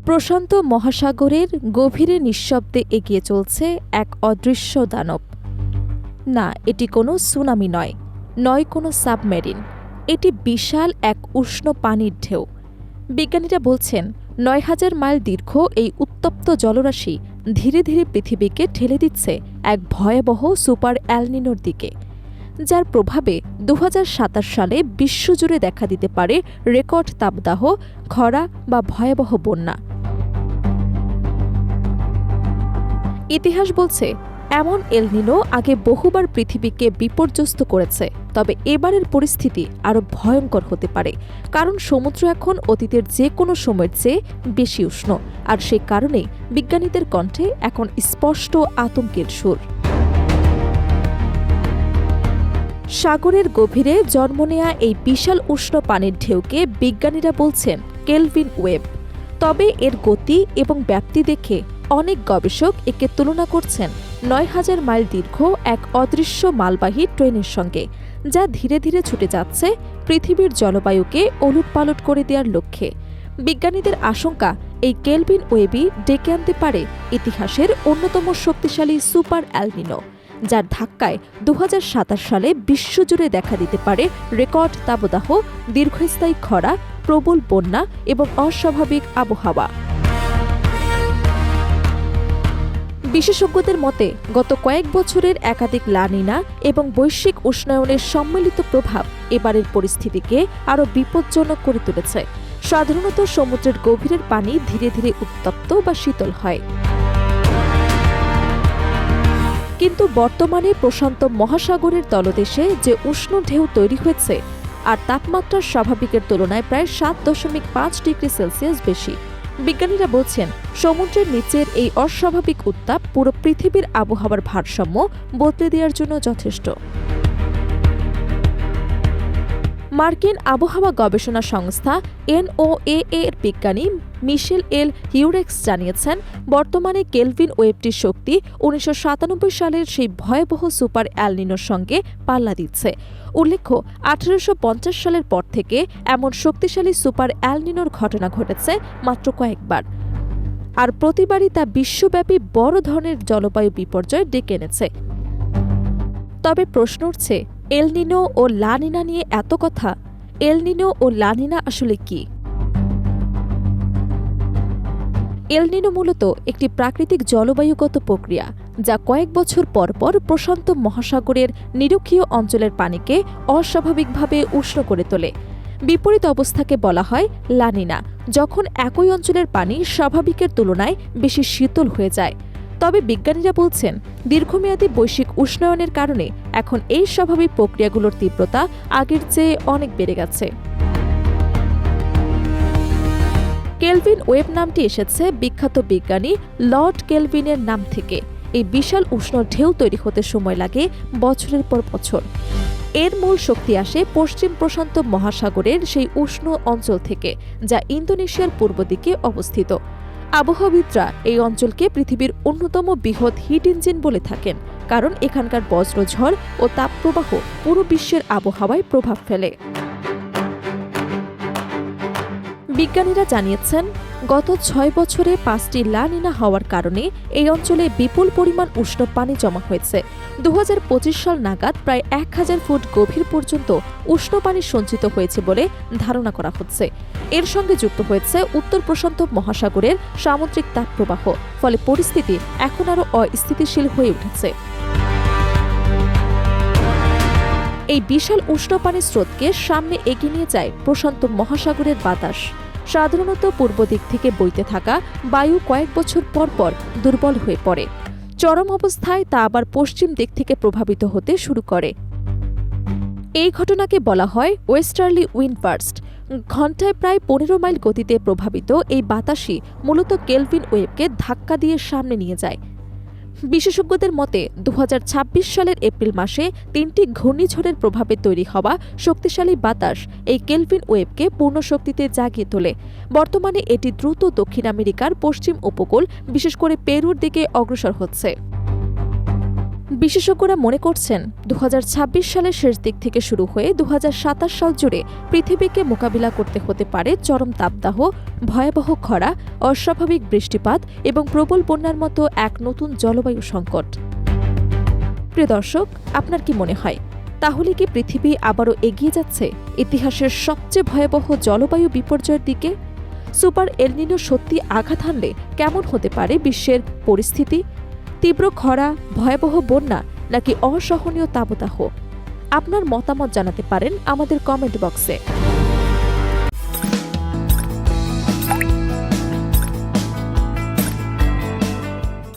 প্রশান্ত মহাসাগরের গভীরে নিঃশব্দে এগিয়ে চলছে এক অদৃশ্য দানব। না, এটি কোনো সুনামি নয়, নয় কোনো সাবমেরিন। এটি বিশাল এক উষ্ণ পানির ঢেউ। বিজ্ঞানীরা বলছেন ৯,০০০ মাইল দীর্ঘ এই উত্তপ্ত জলরাশি ধীরে ধীরে পৃথিবীকে ঠেলে দিচ্ছে এক ভয়াবহ সুপার এলনিনোর দিকে, যার প্রভাবে ২০২৭ সালে বিশ্বজুড়ে দেখা দিতে পারে রেকর্ড তাপদাহ, খরা বা ভয়াবহ বন্যা। ইতিহাস বলছে এমন এলনিনো আগে বহুবার পৃথিবীকে বিপর্যস্ত করেছে, তবে এবারের পরিস্থিতি আরও ভয়ঙ্কর হতে পারে, কারণ সমুদ্র এখন অতীতের যে কোনো সময়ের চেয়ে বেশি উষ্ণ, আর সেই কারণেই বিজ্ঞানীদের কণ্ঠে এখন স্পষ্ট আতঙ্কের সুর। সাগরের গভীরে জন্ম নেয়া এই বিশাল উষ্ণ পানির ঢেউকে বিজ্ঞানীরা বলছেন কেলভিন ওয়েভ। তবে এর গতি এবং ব্যাপ্তি দেখে অনেক গবেষক একে তুলনা করছেন ৯,০০০ মাইল দীর্ঘ এক অদৃশ্য মালবাহী ট্রেনের সঙ্গে, যা ধীরে ধীরে ছুটে যাচ্ছে পৃথিবীর জলবায়ুকে ওলটপালট করে দেওয়ার লক্ষ্যে। বিজ্ঞানীদের আশঙ্কা, এই কেলভিন ওয়েভই ডেকে আনতে পারে ইতিহাসের অন্যতম শক্তিশালী সুপার এলনিনো, যার ধাক্কায় ২০২৭ সালে বিশ্বজুড়ে দেখা দিতে পারে রেকর্ড তাপদাহ, দীর্ঘস্থায়ী খরা, প্রবল বন্যা এবং অস্বাভাবিক আবহাওয়া। বিশেষজ্ঞদের মতে গত কয়েক বছরের একাধিক লা নিনা এবং বৈশ্বিক উষ্ণায়নের সম্মিলিত প্রভাব এবারের পরিস্থিতিকে আরও বিপজ্জনক করে তুলেছে। সাধারণত সমুদ্রের গভীরের পানি ধীরে ধীরে উত্তপ্ত বা শীতল হয়, কিন্তু বর্তমানে প্রশান্ত মহাসাগরের তলদেশে যে উষ্ণ ঢেউ তৈরি হয়েছে, আর তাপমাত্রা স্বাভাবিকের তুলনায় প্রায় ৭.৫ ডিগ্রি সেলসিয়াস বেশি। বিজ্ঞানীরা বলছেন সমুদ্রের নিচের এই অস্বাভাবিক উত্তাপ পুরো পৃথিবীর আবহাওয়ার ভারসাম্য বদলে দেওয়ার জন্য যথেষ্ট। মার্কিন আবহাওয়া গবেষণা সংস্থা NOAA এর বিজ্ঞানী মিশেল এল হিউরেক্স জানিয়েছেন, বর্তমানে কেলভিন ওয়েভটির শক্তি ১৯৯৭ সালের সেই ভয়াবহ সুপার এলনিনোর সঙ্গে পাল্লা দিচ্ছে। উল্লেখ্য, ১৮৫০ সালের পর থেকে এমন শক্তিশালী সুপার এলনিনোর ঘটনা ঘটেছে মাত্র কয়েকবার, আর প্রতিবারই তা বিশ্বব্যাপী বড় ধরনের জলবায়ু বিপর্যয় ডেকে এনেছে। তবে প্রশ্ন উঠছে, এলনিনো ও লা নিনা নিয়ে এত কথা, এলনিনো ও লা নিনা আসলে কি? এলনিনো মূলত একটি প্রাকৃতিক জলবায়ুগত প্রক্রিয়া, যা কয়েক বছর পর পর প্রশান্ত মহাসাগরের নিরক্ষীয় অঞ্চলের পানিকে অস্বাভাবিকভাবে উষ্ণ করে তোলে। বিপরীত অবস্থাকে বলা হয় লা নিনা, যখন একই অঞ্চলের পানি স্বাভাবিকের তুলনায় বেশি শীতল হয়ে যায়। তবে বিজ্ঞানীরা বলছেন দীর্ঘমেয়াদী বৈশ্বিক উষ্ণায়নের কারণে এখন এই স্বাভাবিক প্রক্রিয়াগুলোর তীব্রতা আগের চেয়ে অনেক বেড়ে গেছে। কেলভিন ওয়েভ নামটি এসেছে বিখ্যাত বিজ্ঞানী লর্ড কেলভিনের নাম থেকে। এই বিশাল উষ্ণ ঢেউ তৈরি হতে সময় লাগে বছরের পর বছর। এর মূল শক্তি আসে পশ্চিম প্রশান্ত মহাসাগরের সেই উষ্ণ অঞ্চল থেকে, যা ইন্দোনেশিয়ার পূর্ব দিকে অবস্থিত। আবহাওয়াবিদরা এই অঞ্চলকে পৃথিবীর অন্যতম বৃহৎ হিট ইঞ্জিন বলে থাকেন, কারণ এখানকার বজ্রঝড় ও তাপপ্রবাহ পুরো বিশ্বের আবহাওয়ায় প্রভাব ফেলে। বিজ্ঞানীরা জানিয়েছেন, গত ৬ বছরে ৫টি লা নিনা হওয়ার কারণে এই অঞ্চলে বিপুল পরিমাণ উষ্ণ পানি জমা হয়েছে। ২০২৫ সাল নাগাদ প্রায় ১,০০০ ফুট গভীর পর্যন্ত উষ্ণ পানি সঞ্চিত হয়েছে বলে ধারণা করা হচ্ছে। এর সঙ্গে যুক্ত হয়েছে উত্তর প্রশান্ত মহাসাগরের সামুদ্রিক তাপপ্রবাহ, ফলে পরিস্থিতি এখন আরও অস্থিতিশীল হয়ে উঠেছে। এই বিশাল উষ্ণ পানির স্রোতকে সামনে এগিয়ে নিয়ে যায় প্রশান্ত মহাসাগরের বাতাস। সাধারণত পূর্ব দিক থেকে বইতে থাকা বায়ু কয়েক বছর পর পর দুর্বল হয়ে পড়ে। চরম অবস্থায় তা আবার পশ্চিম দিক থেকে প্রভাবিত হতে শুরু করে। এই ঘটনাকে বলা হয় ওয়েস্টার্লি উইন্ড বার্স্ট। ঘণ্টায় প্রায় ১৫ মাইল গতিতে প্রভাবিত এই বাতাসই মূলত কেলভিন ওয়েভকে ধাক্কা দিয়ে সামনে নিয়ে যায়। বিশেষজ্ঞদের মতে ২০২৬ সালের এপ্রিল মাসে ৩টি ঘূর্ণিঝড়ের প্রভাবে তৈরি হওয়া শক্তিশালী বাতাস এই কেলভিন ওয়েভকে পূর্ণ শক্তিতে জাগিয়ে তোলে। বর্তমানে এটি দ্রুত দক্ষিণ আমেরিকার পশ্চিম উপকূল, বিশেষ করে পেরুর দিকে অগ্রসর হচ্ছে। বিশেষজ্ঞরা মনে করছেন 2026 সালের শেষ দিক থেকে শুরু হয়ে 2027 সাল জুড়ে পৃথিবীকে মোকাবিলা করতে হতে পারে চরম তাপদাহ, ভয়াবহ খরা, অস্বাভাবিক বৃষ্টিপাত এবং প্রবল বন্যার মতো এক নতুন জলবায়ু সংকট। প্রিয় দর্শক, আপনার কি মনে হয়, তাহলে কি পৃথিবী আবারও এগিয়ে যাচ্ছে ইতিহাসের সবচেয়ে ভয়াবহ জলবায়ু বিপর্যয়ের দিকে? সুপার এল নিনো সত্যি আঘাত হানলে কেমন হতে পারে বিশ্বের পরিস্থিতি? তীব্র খরা, ভয়াবহ বন্যা নাকি অসহনীয় তাপদাহ? আপনার মতামত জানাতে পারেন আমাদের কমেন্ট বক্সে।